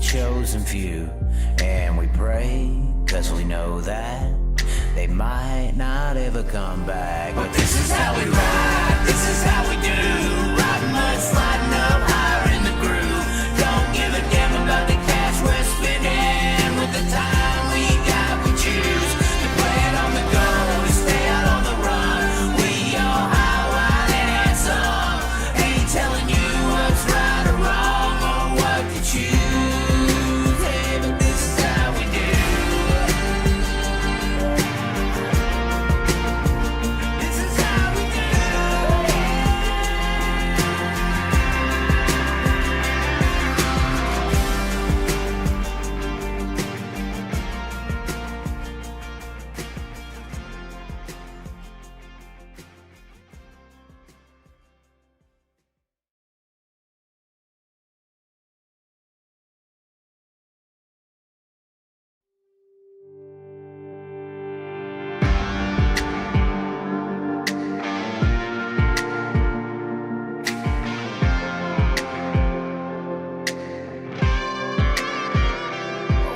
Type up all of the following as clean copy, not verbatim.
chosen few. And we pray, cause we know that they might not ever come back. But this is how we ride, this is how we do. Riding mud, sliding up higher in the groove. Don't give a damn about the cash we're spending. With the time we got, we choose to play it on the go, to stay out on the run. We all high, wild, and handsome. Ain't telling you what's right or wrong or what to choose. Hey, but this is how we do. This is how we do.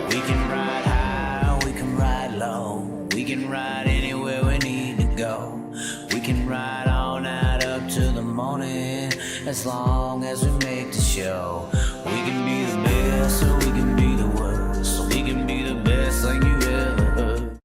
We can ride high, we can ride low. We can ride anywhere we need to go. We can ride all night up to the morning, as long as we make the show. We can be the best or we can be the worst. So we can be the best thing you ever heard.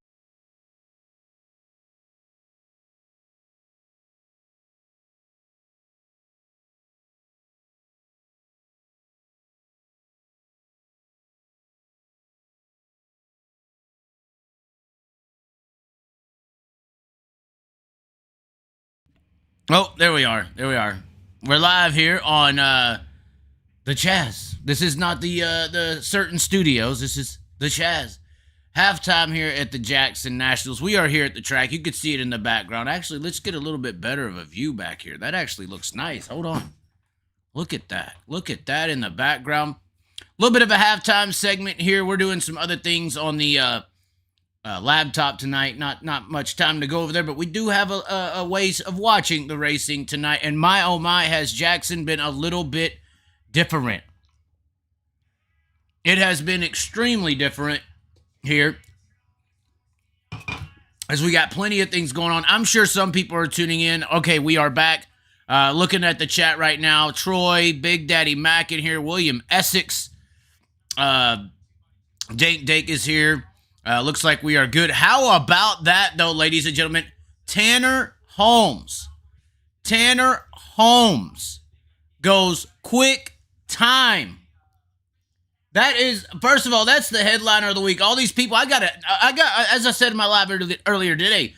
Oh, there we are. There we are. We're live here on the Chaz. This is not the certain studios. This is the Chaz. Halftime here at the Jackson Nationals. We are here at the track. You could see it in the background. Actually, let's get a little bit better of a view back here. That actually looks nice. Hold on. Look at that. Look at that in the background. A little bit of a halftime segment here. We're doing some other things on the laptop tonight. Not much time to go over there, but we do have a ways of watching the racing tonight. And my oh my, has Jackson been a little bit different. It has been extremely different here, as we got plenty of things going on. I'm sure some people are tuning in. Okay, we are back. Looking at the chat right now. Troy, Big Daddy Mac in here. William Essex. Dank Dank is here. Looks like we are good. How about that, though, ladies and gentlemen? Tanner Holmes. Tanner Holmes goes quick time. That is, first of all, that's the headliner of the week. All these people, I got, as I said in my live earlier today,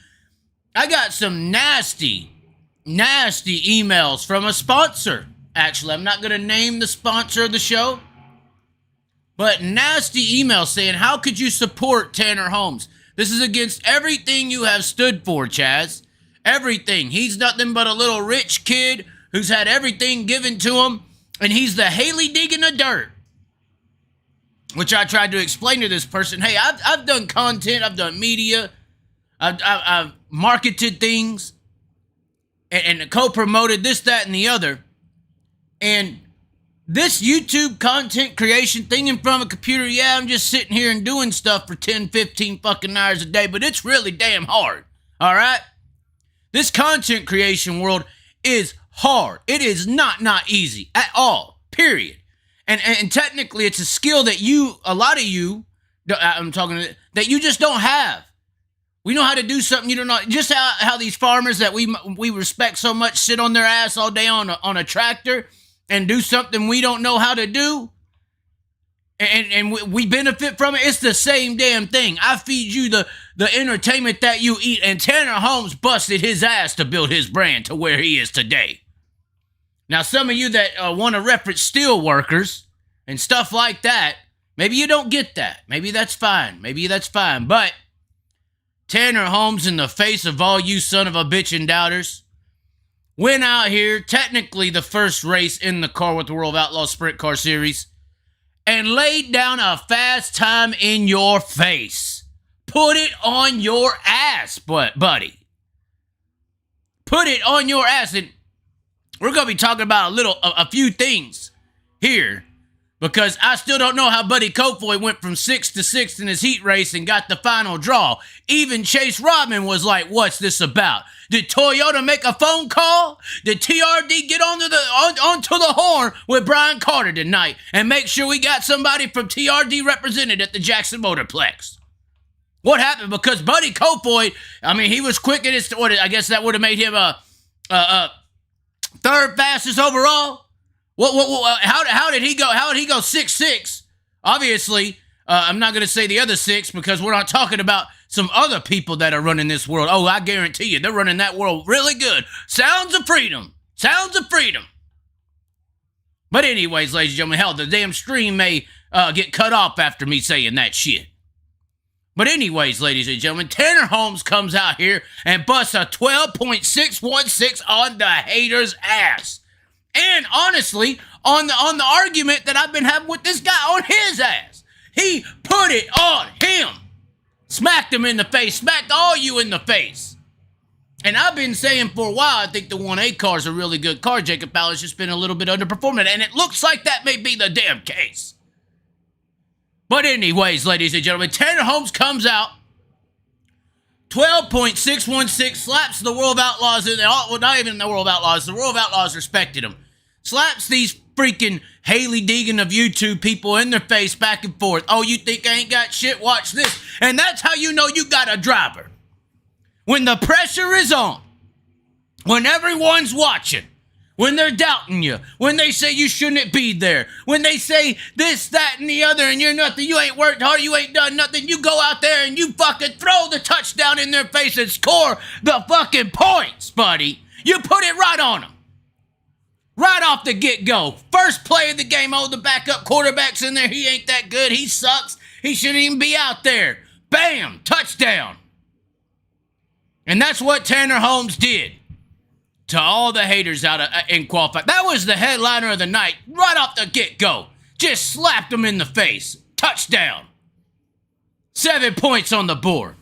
I got some nasty emails from a sponsor. Actually, I'm not going to name the sponsor of the show, but nasty emails saying, how could you support Tanner Holmes? This is against everything you have stood for, Chaz. Everything. He's nothing but a little rich kid who's had everything given to him, and he's the Haley digging the dirt. Which I tried to explain to this person. Hey, I've done content. I've done media. I've marketed things. And co-promoted this, that, and the other. And this YouTube content creation thing in front of a computer, yeah, I'm just sitting here and doing stuff for 10, 15 fucking hours a day, but it's really damn hard, all right? This content creation world is hard. It is not easy at all, period. And technically, it's a skill that a lot of you, I'm talking, that you just don't have. We know how to do something you don't know. Just how these farmers that we respect so much sit on their ass all day on a tractor and do something we don't know how to do, and we benefit from it. It's the same damn thing. I feed you the entertainment that you eat, and Tanner Holmes busted his ass to build his brand to where he is today. Now, some of you that want to reference steel workers and stuff like that, maybe you don't get that. Maybe that's fine. But Tanner Holmes, in the face of all you son of a bitch and doubters, went out here, technically the first race in the Car with the World of Outlaws Sprint Car Series, and laid down a fast time in your face. Put it on your ass, buddy. Put it on your ass. And we're going to be talking about a few things here Because I still don't know how Buddy Kofoid went from 6th to 6th in his heat race and got the final draw. Even Chase Rodman was like, what's this about? Did Toyota make a phone call? Did TRD get onto the horn with Brian Carter tonight and make sure we got somebody from TRD represented at the Jackson Motorplex? What happened? Because Buddy Kofoid, I mean, he was quick at his, I guess that would have made him a third fastest overall. How did he go? How did he go 6'6"? Obviously, I'm not going to say the other 6 because we're not talking about some other people that are running this world. Oh, I guarantee you, they're running that world really good. Sounds of freedom. Sounds of freedom. But anyways, ladies and gentlemen, hell, the damn stream may get cut off after me saying that shit. But anyways, ladies and gentlemen, Tanner Holmes comes out here and busts a 12.616 on the hater's ass. And honestly, on the argument that I've been having with this guy on his ass. He put it on him. Smacked him in the face. Smacked all you in the face. And I've been saying for a while, I think the 1A car is a really good car. Jacob Ballard's just been a little bit underperforming. And it looks like that may be the damn case. But anyways, ladies and gentlemen, Tanner Holmes comes out. 12.616, slaps the World of Outlaws in there. Well, not even the World of Outlaws. The World of Outlaws respected him. Slaps these freaking Haley Deegan of YouTube people in their face back and forth. Oh, you think I ain't got shit? Watch this. And that's how you know you got a driver. When the pressure is on, when everyone's watching, when they're doubting you, when they say you shouldn't be there, when they say this, that, and the other, and you're nothing, you ain't worked hard, you ain't done nothing, you go out there and you fucking throw the touchdown in their face and score the fucking points, buddy. You put it right on them. Right off the get-go. First play of the game, oh, the backup quarterback's in there, he ain't that good, he sucks, he shouldn't even be out there. Bam, touchdown. And that's what Tanner Holmes did to all the haters out in qualifying. That was the headliner of the night, right off the get-go. Just slapped him in the face. Touchdown. 7 points on the board.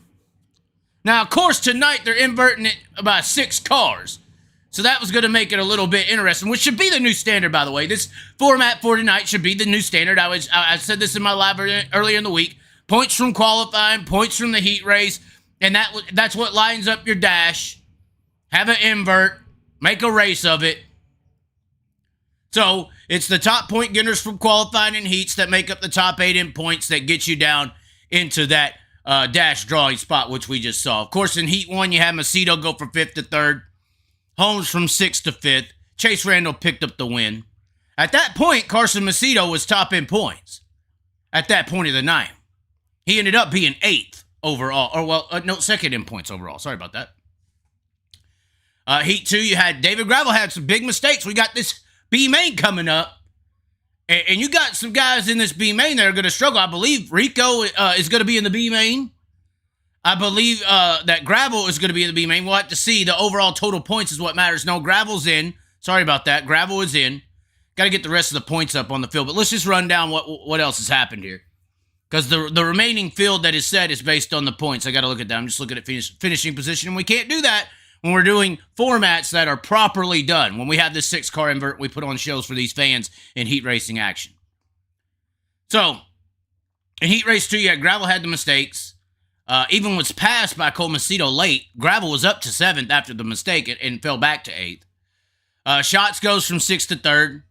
Now, of course, tonight they're inverting it by 6 cars. So that was going to make it a little bit interesting, which should be the new standard, by the way. This format for tonight should be the new standard. I said this in my live earlier in the week. Points from qualifying, points from the heat race, and that's what lines up your dash. Have an invert. Make a race of it. So, it's the top point getters from qualifying and heats that make up the top 8 in points that get you down into that dash drawing spot, which we just saw. Of course, in Heat 1, you had Macedo go from 5th to 3rd. Holmes from 6th to 5th. Chase Randall picked up the win. At that point, Carson Macedo was top in points. At that point of the night. He ended up being 8th overall. Second in points overall. Sorry about that. Heat 2, you had David Gravel had some big mistakes. We got this B main coming up. And you got some guys in this B main that are going to struggle. I believe Rico is going to be in the B main. I believe that Gravel is going to be in the B main. We'll have to see. The overall total points is what matters. No, Gravel's in. Sorry about that. Gravel is in. Got to get the rest of the points up on the field. But let's just run down what else has happened here. Because the remaining field that is set is based on the points. I got to look at that. I'm just looking at finishing position. And we can't do that when we're doing formats that are properly done. When we have this 6-car invert, we put on shows for these fans in heat racing action. So, in heat race 2, Gravel had the mistakes. Even was passed by Cole Macedo late. Gravel was up to 7th after the mistake and fell back to 8th. Shots goes from 6th to 3rd.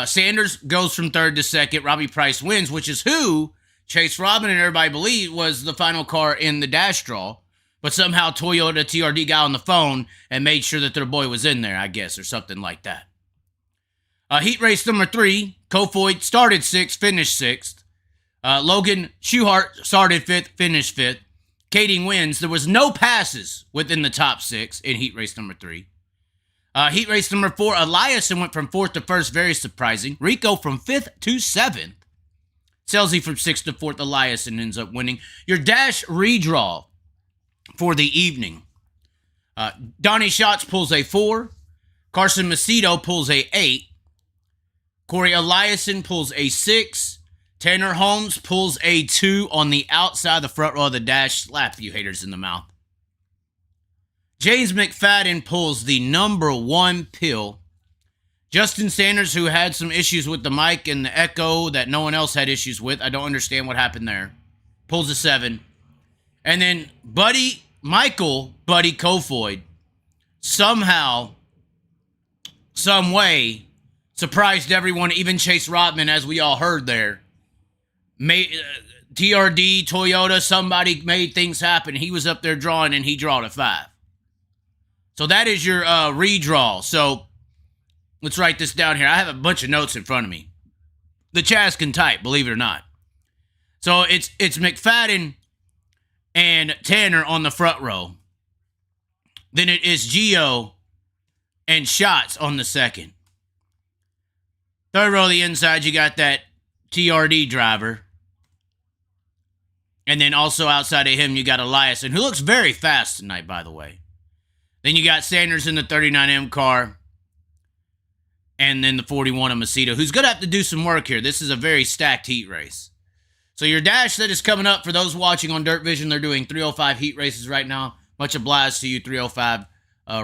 Sanders goes from 3rd to 2nd. Robbie Price wins, which is who Chase Robin and everybody believed was the final car in the dash draw. But somehow Toyota TRD got on the phone and made sure that their boy was in there, I guess, or something like that. Heat race number 3, Kofoid started 6th, finished 6th. Logan Schuhart started 5th, finished 5th. Kading wins. There was no passes within the top 6 in heat race number 3. Heat race number 4, Eliason went from 4th to 1st, very surprising. Rico from 5th to 7th. Selzy from 6th to 4th, Eliason ends up winning. Your dash redraw for the evening. Donnie Schatz pulls a 4. Carson Macedo pulls a 8. Corey Eliason pulls a 6. Tanner Holmes pulls a 2 on the outside, the front row of the dash. Slap you haters in the mouth. James McFadden pulls the number 1 pill. Justin Sanders, who had some issues with the mic and the echo that no one else had issues with. I don't understand what happened there. Pulls a 7. And then Buddy Kofoid, somehow, some way, surprised everyone, even Chase Rodman, as we all heard there. TRD, Toyota, somebody made things happen. He was up there drawing, and he drawed a 5. So that is your redraw. So let's write this down here. I have a bunch of notes in front of me. The Chaz can type, believe it or not. So it's McFadden and Tanner on the front row. Then it is Gio and Shots on the second. Third row, the inside, you got that TRD driver. And then also outside of him, you got Elias, who looks very fast tonight, by the way. Then you got Sanders in the 39M car. And then the 41 of Macedo, who's going to have to do some work here. This is a very stacked heat race. So your dash that is coming up, for those watching on Dirt Vision, they're doing 305 heat races right now. Much obliged to you 305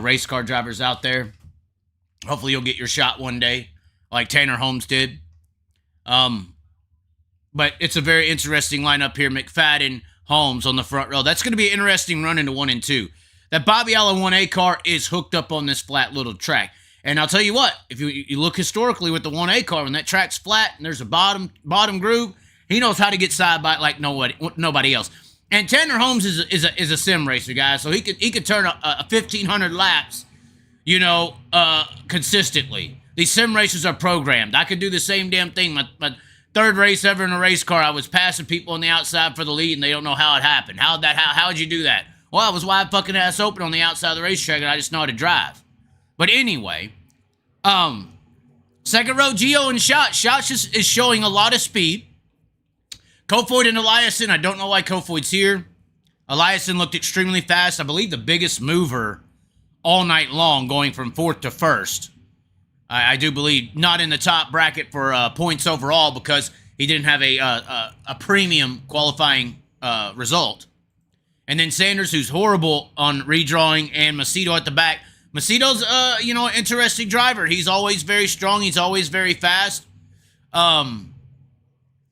race car drivers out there. Hopefully you'll get your shot one day, like Tanner Holmes did. But it's a very interesting lineup here. McFadden, Holmes on the front row. That's going to be an interesting run into 1 and 2. That Bobby Allen 1A car is hooked up on this flat little track. And I'll tell you what, if you look historically with the 1A car, when that track's flat and there's a bottom groove, he knows how to get side by like nobody else. And Tanner Holmes is a sim racer, guys, so he could turn a 1,500 laps, consistently. These sim racers are programmed. I could do the same damn thing. My third race ever in a race car, I was passing people on the outside for the lead, and they don't know how it happened. How'd you do that? Well, I was wide fucking ass open on the outside of the racetrack, and I just know how to drive. But anyway, second row, Gio and Shots. Shots is showing a lot of speed. Kofoid and Eliason, I don't know why Kofoid's here. Eliason looked extremely fast. I believe the biggest mover all night long, going from 4th to 1st. I do believe not in the top bracket for points overall because he didn't have a premium qualifying result. And then Sanders, who's horrible on redrawing, and Macedo at the back. Macedo's, an interesting driver. He's always very strong. He's always very fast.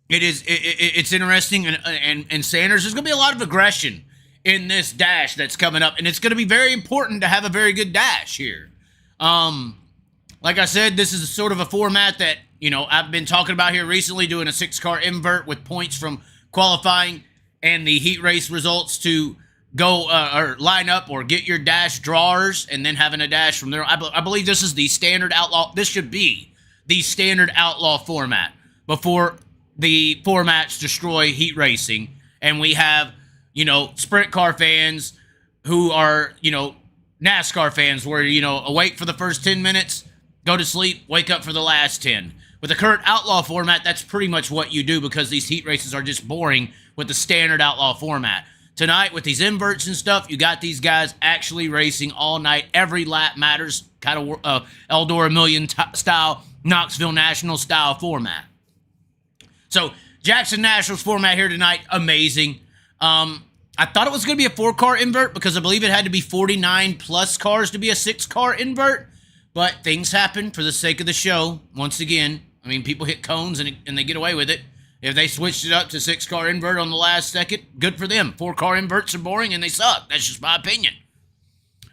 It's interesting. And Sanders, there's going to be a lot of aggression in this dash that's coming up. And it's going to be very important to have a very good dash here. Like I said, this is sort of a format that, I've been talking about here recently, doing a 6-car invert with points from qualifying and the heat race results to go or line up or get your dash drawers and then having a dash from there. I believe this is the standard outlaw. This should be the standard outlaw format before the formats destroy heat racing. And we have, sprint car fans who are, NASCAR fans where, awake for the first 10 minutes, go to sleep, wake up for the last 10. With the current outlaw format, that's pretty much what you do because these heat races are just boring with the standard outlaw format. Tonight, with these inverts and stuff, you got these guys actually racing all night. Every lap matters, kind of Eldora Million style, Knoxville National style format. So, Jackson Nationals format here tonight, amazing. I thought it was going to be a 4-car invert because I believe it had to be 49 plus cars to be a 6-car invert. But things happen for the sake of the show. Once again, people hit cones and they get away with it. If they switched it up to 6-car invert on the last second, good for them. 4-car inverts are boring and they suck. That's just my opinion.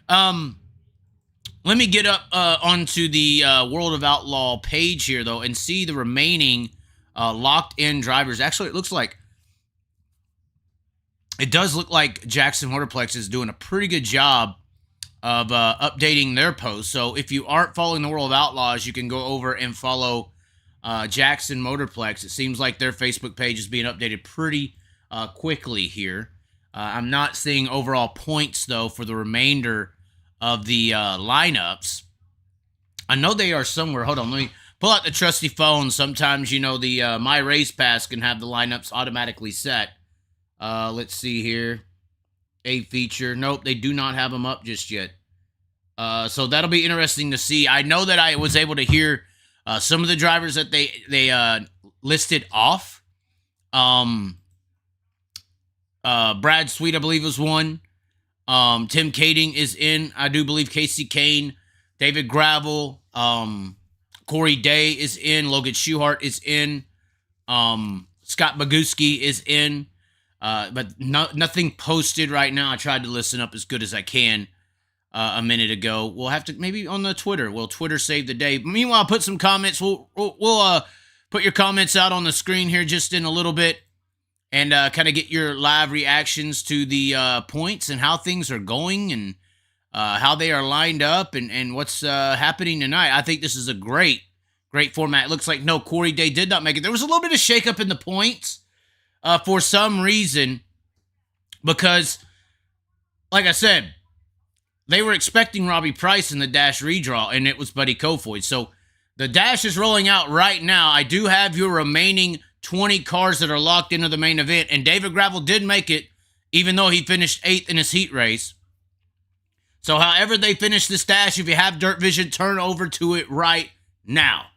Let me get up onto the World of Outlaw page here, though, and see the remaining locked-in drivers. Actually, it does look like Jackson Motorplex is doing a pretty good job of updating their posts. So if you aren't following the World of Outlaws, you can go over and follow Jackson Motorplex. It seems like their Facebook page is being updated pretty quickly here. I'm not seeing overall points, though, for the remainder of the lineups. I know they are somewhere. Hold on, let me pull out the trusty phone. Sometimes, the My Race Pass can have the lineups automatically set. Let's see here. A feature. Nope, they do not have them up just yet. So that'll be interesting to see. I know that I was able to hear some of the drivers that they listed off. Brad Sweet, I believe, was one. Tim Kading is in. I do believe Casey Kane, David Gravel, Corey Day is in. Logan Schuchart is in. Scott Boguski is in. But nothing posted right now. I tried to listen up as good as I can a minute ago. We'll have to maybe on the Twitter. Will Twitter save the day? Meanwhile, put some comments. We'll put your comments out on the screen here just in a little bit, and kind of get your live reactions to the points and how things are going and how they are lined up and what's happening tonight. I think this is a great format. It looks like no, Corey Day did not make it. There was a little bit of shakeup in the points for some reason because, like I said, they were expecting Robbie Price in the Dash redraw, and it was Buddy Kofoid. So the Dash is rolling out right now. I do have your remaining 20 cars that are locked into the main event, and David Gravel did make it, even though he finished 8th in his heat race. So however they finish this Dash, if you have Dirt Vision, turn over to it right now.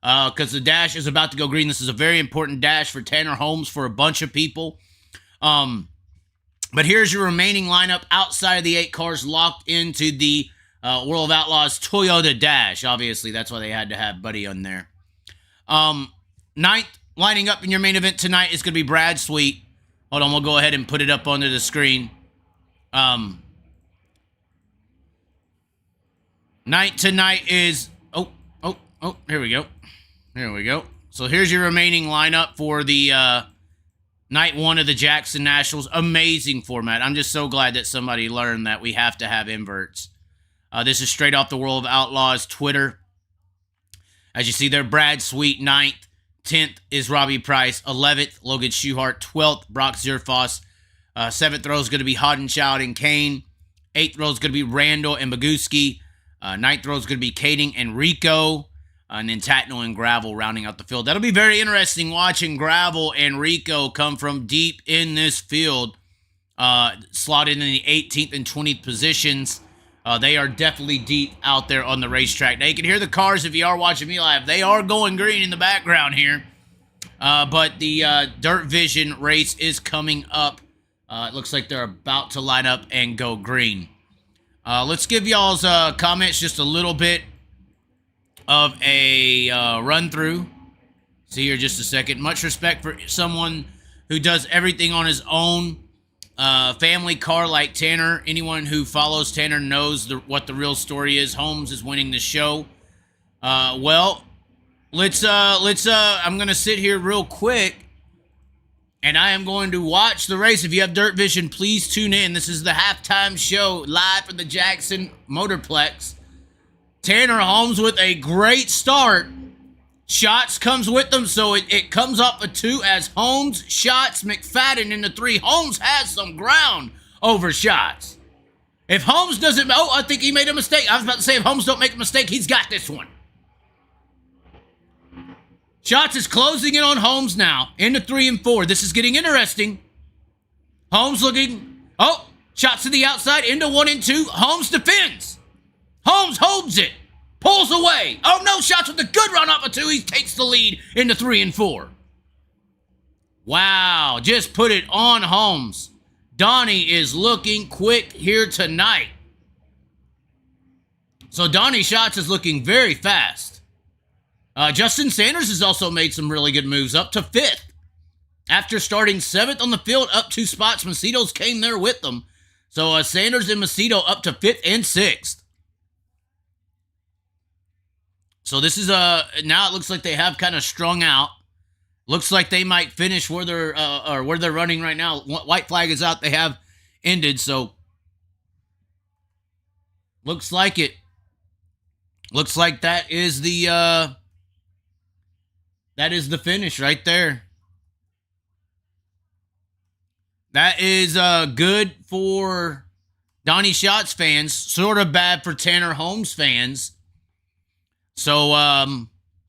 Because the Dash is about to go green. This is a very important Dash for Tanner Holmes, for a bunch of people. But here's your remaining lineup outside of the 8 cars locked into the World of Outlaws Toyota Dash. Obviously, that's why they had to have Buddy on there. 9th, lining up in your main event tonight is going to be Brad Sweet. Hold on, we'll go ahead and put it up onto the screen. 9th tonight is... Oh, here we go. Here we go. So here's your remaining lineup for the night 1 of the Jackson Nationals. Amazing format. I'm just so glad that somebody learned that we have to have inverts. This is straight off the World of Outlaws Twitter. As you see there, Brad Sweet, 9th. 10th is Robbie Price. 11th, Logan Schuchart. 12th, Brock Zierfoss. 7th row is going to be Hodenschild and Kane. 8th row is going to be Randall and Boguski. 9th row is going to be Kading and Rico. And then Tatnall and Gravel rounding out the field. That'll be very interesting watching Gravel and Rico come from deep in this field, slotted in the 18th and 20th positions. They are definitely deep out there on the racetrack. Now, you can hear the cars if you are watching me live. They are going green in the background here. But the Dirt Vision race is coming up. It looks like they're about to line up and go green. Let's give y'all's comments just a little bit of a run-through. See here just a second. Much respect for someone who does everything on his own. Family car like Tanner. Anyone who follows Tanner knows what the real story is. Holmes is winning the show. Well, let's I'm gonna sit here real quick, and I am going to watch the race. If you have Dirt Vision, please tune in. This is the halftime show live from the Jackson Motorplex. Tanner Holmes with a great start. Shots comes with them, so it comes up a 2 as Holmes, Shots, McFadden in the 3. Holmes has some ground over Shots. If Holmes doesn't... Oh, I think he made a mistake. I was about to say, if Holmes don't make a mistake, he's got this one. Shots is closing in on Holmes now. Into 3 and 4. This is getting interesting. Holmes looking... Oh, Shots to the outside. Into 1 and 2. Holmes defends. Holmes holds it. Pulls away. Oh, no. Shots with a good run up a 2. He takes the lead into 3 and 4. Wow. Just put it on Holmes. Donnie is looking quick here tonight. So Donnie Shots is looking very fast. Justin Sanders has also made some really good moves up to 5th. After starting 7th on the field, up 2 spots. Macedo's came there with them. So Sanders and Macedo up to 5th and 6th. So this is now it looks like they have kind of strung out. Looks like they might finish where they're or where they're running right now. White flag is out. They have ended. So looks like it. Looks like that is the finish right there. That is good for Donnie Shots fans. Sort of bad for Tanner Holmes fans. So,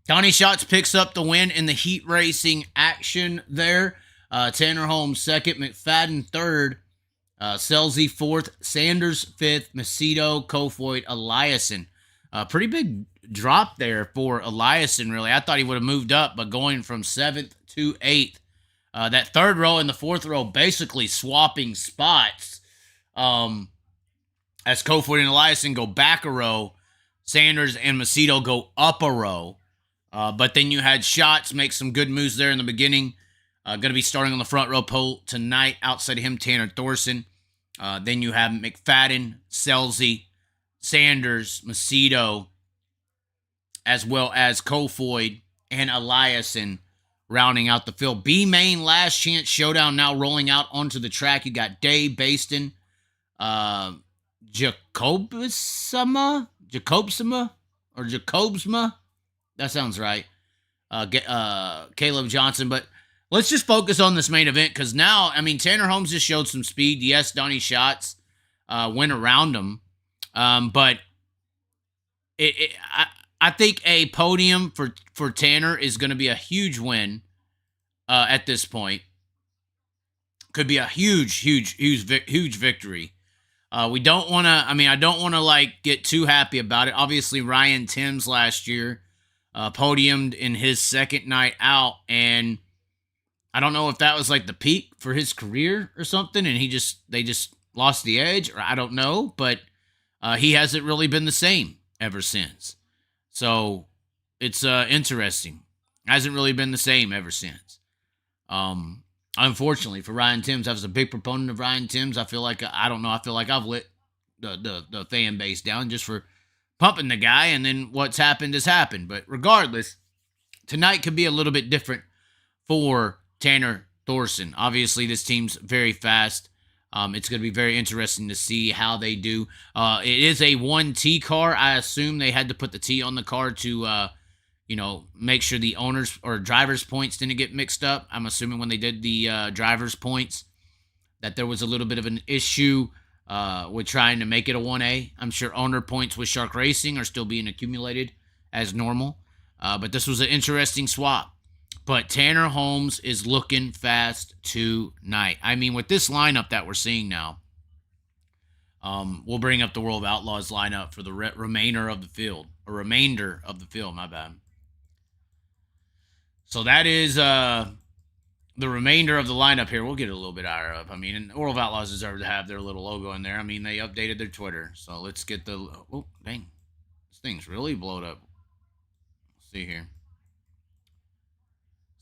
Donnie Shots picks up the win in the heat racing action there. Tanner Holmes 2nd, McFadden 3rd, Selzy 4th, Sanders 5th, Macedo, Kofoid, Eliason. Pretty big drop there for Eliason, really. I thought he would have moved up, but going from 7th to 8th. That 3rd row and the 4th row basically swapping spots. As Kofoid and Eliason go back a row, Sanders and Macedo go up a row. But then you had Shoults make some good moves there in the beginning. Going to be starting on the front row pole tonight. Outside of him, Tanner Thorson. Then you have McFadden, Selzy, Sanders, Macedo, as well as Kofoid and Eliason rounding out the field. B-Main Last Chance Showdown now rolling out onto the track. You got Dave Baston, Jacobsma? That sounds right. Caleb Johnson. But let's just focus on this main event because now, I mean, Tanner Holmes just showed some speed. Yes, Donnie Shoults went around him. But I think a podium for Tanner is going to be a huge win at this point. Could be a huge victory. We don't want to, I don't want to like get too happy about it. Obviously, Ryan Timms last year podiumed in his second night out, and I don't know if that was like the peak for his career or something, and they just lost the edge, or I don't know, but he hasn't really been the same ever since. So it's interesting. Hasn't really been the same ever since. Unfortunately for Ryan Timms, I was a big proponent of Ryan Timms. I feel like I've lit the fan base down just for pumping the guy, and then what's happened has happened. But regardless, tonight could be a little bit different for Tanner Thorson. Obviously, this team's very fast. It's going to be very interesting to see how they do. It is a 1T car. I assume they had to put the T on the car to, make sure the owners or drivers' points didn't get mixed up. I'm assuming when they did the drivers' points that there was a little bit of an issue with trying to make it a 1A. I'm sure owner points with Shark Racing are still being accumulated as normal. But this was an interesting swap. But Tanner Holmes is looking fast tonight. I mean, with this lineup that we're seeing now, we'll bring up the World of Outlaws lineup for the remainder of the field. My bad. So that is the remainder of the lineup here. We'll get it a little bit higher up. I mean, and World of Outlaws deserve to have their little logo in there. I mean, they updated their Twitter. So let's get the... Oh, dang. This thing's really blowed up. Let's see here.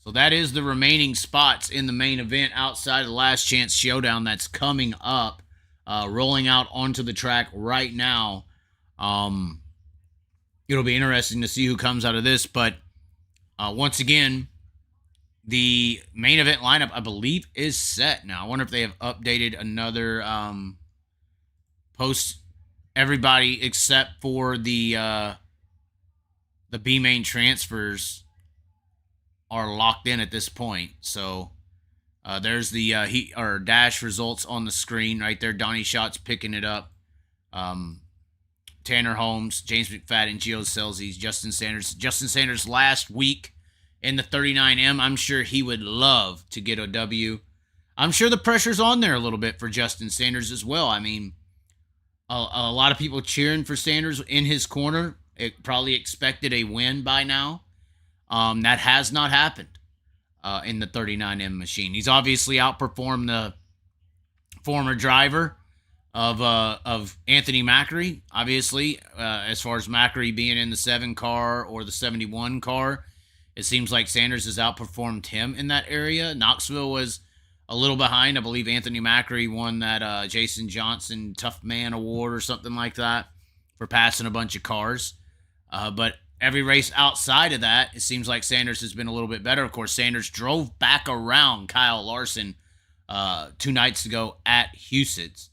So that is the remaining spots in the main event outside of the Last Chance Showdown that's coming up, rolling out onto the track right now. It'll be interesting to see who comes out of this, but once again, the main event lineup, I believe, is set now. I wonder if they have updated another post everybody except for the B-Main transfers are locked in at this point. So there's the heat or dash results on the screen right there. Donnie Shoults picking it up. Tanner Holmes, James McFadden, Gio Selzy, Justin Sanders. Justin Sanders last week in the 39M. I'm sure he would love to get a W. I'm sure the pressure's on there a little bit for Justin Sanders as well. I mean, a lot of people cheering for Sanders in his corner. It probably expected a win by now. That has not happened in the 39M machine. He's obviously outperformed the former driver of Anthony Macri, obviously, as far as Macri being in the 7 car or the 71 car. It seems like Sanders has outperformed him in that area. Knoxville was a little behind. I believe Anthony Macri won that Jason Johnson Tough Man Award or something like that for passing a bunch of cars. But every race outside of that, it seems like Sanders has been a little bit better. Of course, Sanders drove back around Kyle Larson 2 nights ago at Huset's,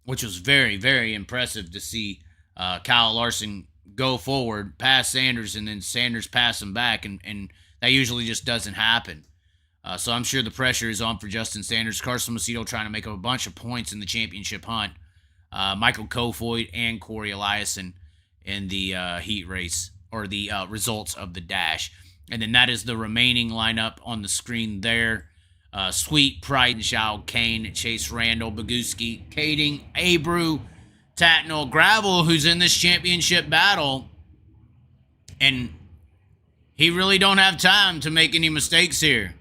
which was very, very impressive to see Kyle Larson go forward, pass Sanders, and then Sanders pass him back, and that usually just doesn't happen. So I'm sure the pressure is on for Justin Sanders. Carson Macedo trying to make up a bunch of points in the championship hunt. Michael Kofoid and Corey Eliason in the heat race, or the results of the dash. And then that is the remaining lineup on the screen there. Sweet, Pride, Zhao, Kane, Chase Randall, Boguski, Kading, Abreu, Tatnell, Gravel, who's in this championship battle. And he really don't have time to make any mistakes here.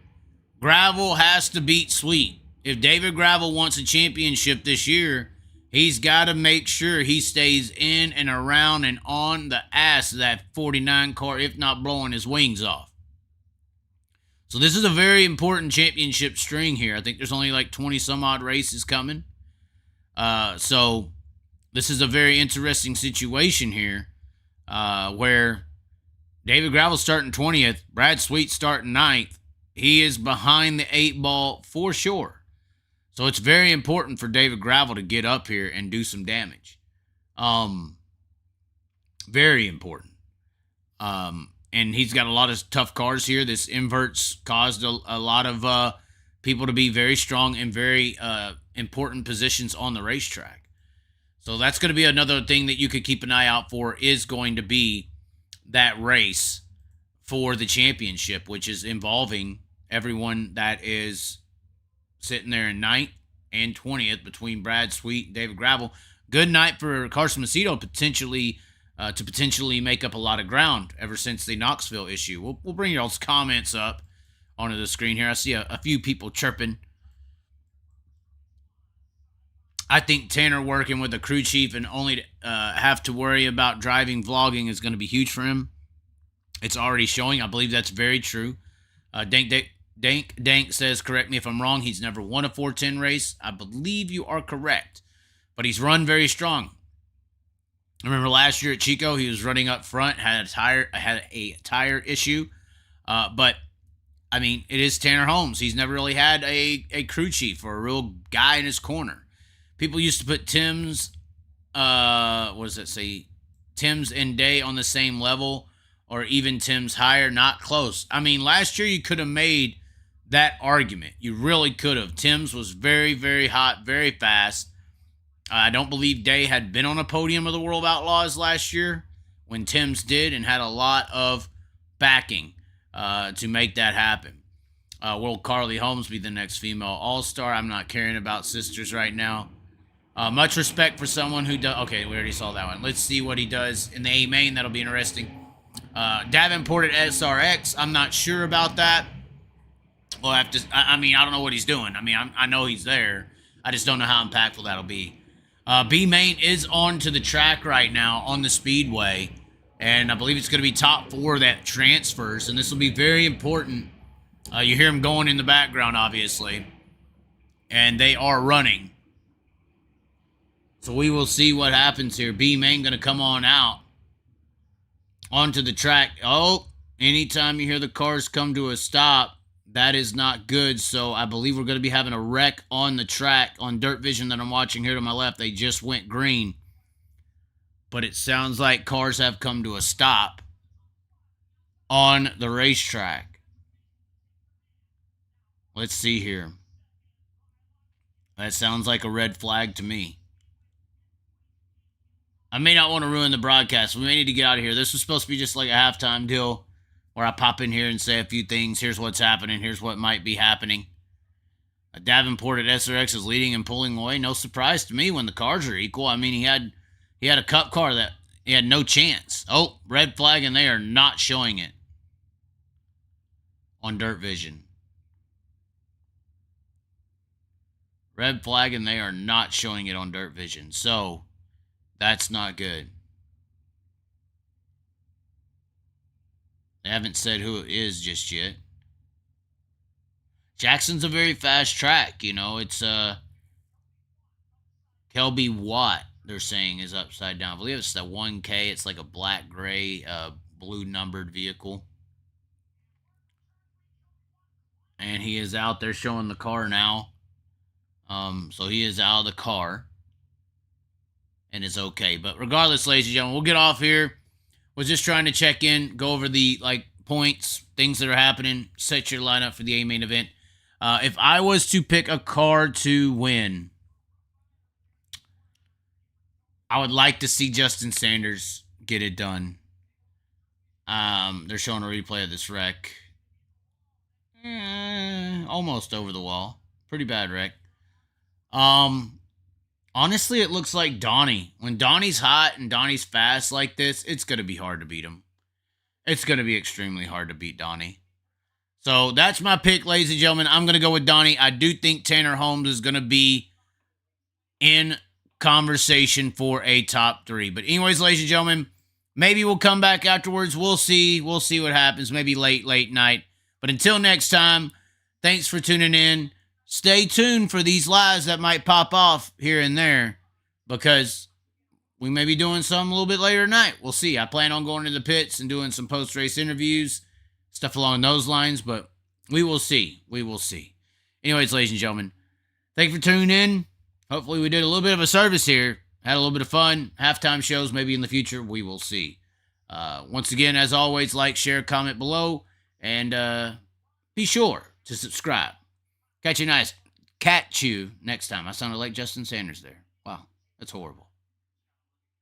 Gravel has to beat Sweet. If David Gravel wants a championship this year, He's got to make sure he stays in and around and on the ass of that 49 car, if not blowing his wings off. So this is a very important championship string here. I think there's only like 20 some odd races coming. So this is a very interesting situation here where David Gravel's starting 20th, Brad Sweet starting 9th. He is behind the 8 ball for sure. So it's very important for David Gravel to get up here and do some damage. Very important. And he's got a lot of tough cars here. This invert's caused a lot of people to be very strong in very important positions on the racetrack. So that's going to be another thing that you could keep an eye out for, is going to be that race for the championship, which is involving everyone that is sitting there in 9th and 20th between Brad Sweet and David Gravel. Good night for Carson Macedo to potentially make up a lot of ground ever since the Knoxville issue. We'll bring y'all's comments up onto the screen here. I see a few people chirping. I think Tanner working with the crew chief and only have to worry about driving vlogging is going to be huge for him. It's already showing. I believe that's very true. Dank Dank says, correct me if I'm wrong, he's never won a 410 race. I believe you are correct, but he's run very strong. I remember last year at Chico, he was running up front, had a tire issue. But I mean, it is Tanner Holmes. He's never really had a crew chief or a real guy in his corner. People used to put Tim's, what does that say? Tim's and Day on the same level, or even Tim's higher. Not close. I mean, last year you could have made that argument. You really could have. Tim's was very, very hot, very fast. I don't believe Day had been on a podium of the World Outlaws last year when Tim's did, and had a lot of backing to make that happen. Will Carly Holmes be the next female all-star? I'm not caring about sisters right now. Much respect for someone who does... Okay, we already saw that one. Let's see what he does in the A main. That'll be interesting. Davenport at SRX. I'm not sure about that. We'll have to... I mean, I don't know what he's doing. I mean, I know he's there. I just don't know how impactful that'll be. B main is on to the track right now on the speedway. And I believe it's going to be top 4 that transfers. And this will be very important. You hear them going in the background, obviously. And they are running. So we will see what happens here. B main going to come on out onto the track. Oh, anytime you hear the cars come to a stop, that is not good. So I believe we're going to be having a wreck on the track on Dirt Vision that I'm watching here to my left. They just went green. But it sounds like cars have come to a stop on the racetrack. Let's see here. That sounds like a red flag to me. I may not want to ruin the broadcast. We may need to get out of here. This was supposed to be just like a halftime deal where I pop in here and say a few things. Here's what's happening. Here's what might be happening. Davenport at SRX is leading and pulling away. No surprise to me when the cars are equal. I mean, he had a cup car that he had no chance. Oh, red flag, and they are not showing it on Dirt Vision. Red flag, and they are not showing it on Dirt Vision. So that's not good. They haven't said who it is just yet. Jackson's a very fast track, you know. It's Kelby Watt, they're saying, is upside down. I believe it's the 1K. It's like a black, gray, blue numbered vehicle. And he is out there showing the car now. So he is out of the car. And it's okay. But regardless, ladies and gentlemen, we'll get off here. Was just trying to check in, go over the points, things that are happening, set your lineup for the A main event. If I was to pick a car to win, I would like to see Justin Sanders get it done. They're showing a replay of this wreck. Almost over the wall. Pretty bad wreck. Honestly, it looks like Donnie. When Donnie's hot and Donnie's fast like this, it's going to be hard to beat him. It's going to be extremely hard to beat Donnie. So that's my pick, ladies and gentlemen. I'm going to go with Donnie. I do think Tanner Holmes is going to be in conversation for a top 3. But anyways, ladies and gentlemen, maybe we'll come back afterwards. We'll see. We'll see what happens. Maybe late night. But until next time, thanks for tuning in. Stay tuned for these lives that might pop off here and there, because we may be doing some a little bit later tonight. We'll see. I plan on going to the pits and doing some post-race interviews, stuff along those lines, but we will see. We will see. Anyways, ladies and gentlemen, thank you for tuning in. Hopefully we did a little bit of a service here. Had a little bit of fun. Halftime shows maybe in the future. We will see. Once again, as always, like, share, comment below, and be sure to subscribe. Catch you next time. I sounded like Justin Sanders there. Wow, that's horrible.